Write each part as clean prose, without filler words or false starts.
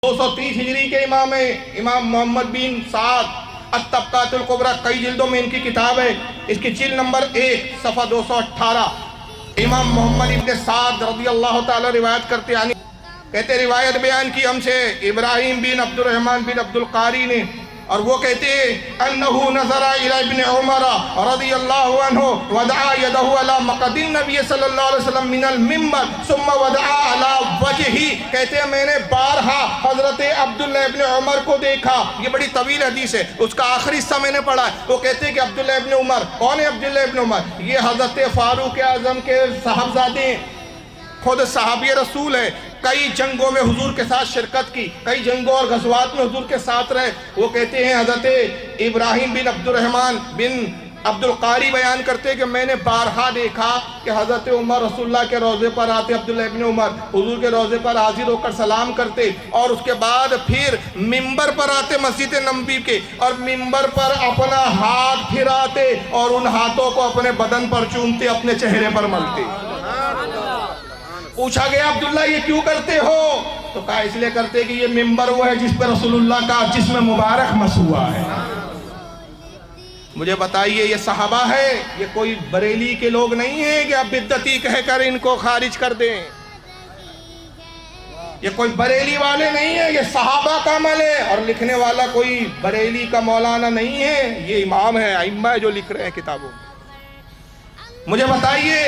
230 ہجری کے امام ہیں، امام محمد بن سعد الطبقات الکبریٰ، کئی جلدوں میں ان کی کتاب ہے، اس کی جلد نمبر 1 صفحہ 218۔ امام محمد ابن سعد رضی اللہ تعالی روایت کرتے ہیں، کہتے روایت بیان کی ہم سے ابراہیم بن عبد الرحمن بن عبد القاری نے، اور وہ کہتے ہیں انہو نظر الی ابن عمر رضی اللہ عنہ ودعا یدہ علی مقد النبی صلی اللہ علیہ وسلم من المنبر ثم ودعا علی وجہی، کہتے ہیں میں نے بارہا حضرت عبداللہ ابن عمر کو دیکھا۔ یہ بڑی طویل حدیث ہے، اس کا آخری حصہ میں نے پڑھا ہے۔ وہ کہتے ہیں کہ عبداللہ ابن عمر، کون ہے عبداللہ ابن عمر؟ یہ حضرت فاروق اعظم کے صاحبزادے ہیں، خود صحابی رسول ہے، کئی جنگوں میں حضور کے ساتھ شرکت کی، کئی جنگوں اور غزوات میں حضور کے ساتھ رہے۔ وہ کہتے ہیں حضرت ابراہیم بن عبد الرحمن بن عبد القاری بیان کرتے کہ میں نے بارہا دیکھا کہ حضرت عمر رسول اللہ کے روضے پر آتے، عبداللہ ابن عمر حضور کے روضے پر حاضر ہو کر سلام کرتے، اور اس کے بعد پھر منبر پر آتے مسجد نبوی کے، اور منبر پر اپنا ہاتھ پھراتے اور ان ہاتھوں کو اپنے بدن پر چومتے، اپنے چہرے پر ملتے۔ پوچھا گیا عبداللہ یہ کیوں کرتے ہو؟ تو کہا اس لئے کرتے کہ یہ منبر وہ ہے جس پر رسول اللہ کا جسم مبارک مس ہوا ہے۔ مجھے بتائیے یہ صحابہ ہے، یہ کوئی بریلی کے لوگ نہیں ہیں کہ آپ بدعتی کہہ کر ان کو خارج کر دیں۔ یہ کوئی بریلی والے نہیں ہیں، یہ صحابہ کا عمل ہے، اور لکھنے والا کوئی بریلی کا مولانا نہیں ہے، یہ امام ہے، ائمہ ہے جو لکھ رہے ہیں کتابوں میں۔ مجھے بتائیے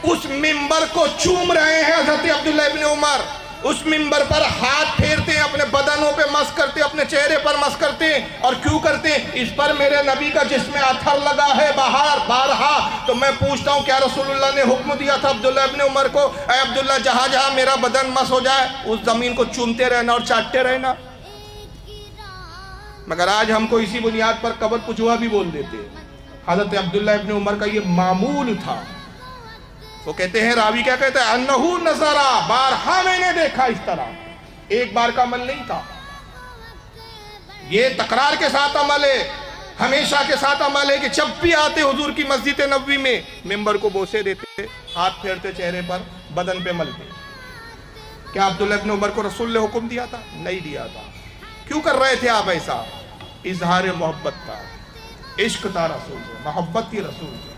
اس منبر کو چوم رہے ہیں حضرت عبداللہ ابن عمر، اس منبر پر ہاتھ پھیرتے ہیں، اپنے بدنوں پہ مس کرتے، اپنے چہرے پر مس کرتے ہیں، اور کیوں کرتے ہیں؟ اس پر میرے نبی کا جسم اثر لگا ہے بارہا۔ تو میں پوچھتا ہوں کیا رسول اللہ نے حکم دیا تھا عبداللہ ابن عمر کو، اے عبداللہ جہاں جہاں میرا بدن مس ہو جائے اس زمین کو چومتے رہنا اور چاٹتے رہنا؟ مگر آج ہم کو اسی بنیاد پر قبر پچھوا بھی بول دیتے ہیں۔ حضرت عبداللہ ابن عمر کا یہ معمول تھا۔ وہ کہتے ہیں، راوی کیا کہتا ہے؟ انہو نظرہ، بارہا میں نے دیکھا اس طرح، ایک بار کا عمل نہیں تھا، یہ تکرار کے ساتھ عمل ہے، ہمیشہ کے ساتھ عمل ہے کہ جب بھی آتے حضور کی مسجد نبوی میں منبر کو بوسے دیتے، ہاتھ پھیرتے چہرے پر، بدن پہ ملتے۔ کیا عبداللہ ابن عمر کو رسول نے حکم دیا تھا؟ نہیں دیا تھا۔ کیوں کر رہے تھے آپ ایسا؟ اظہار محبت تھا، عشق تھا رسول سے، محبت کی رسول سے۔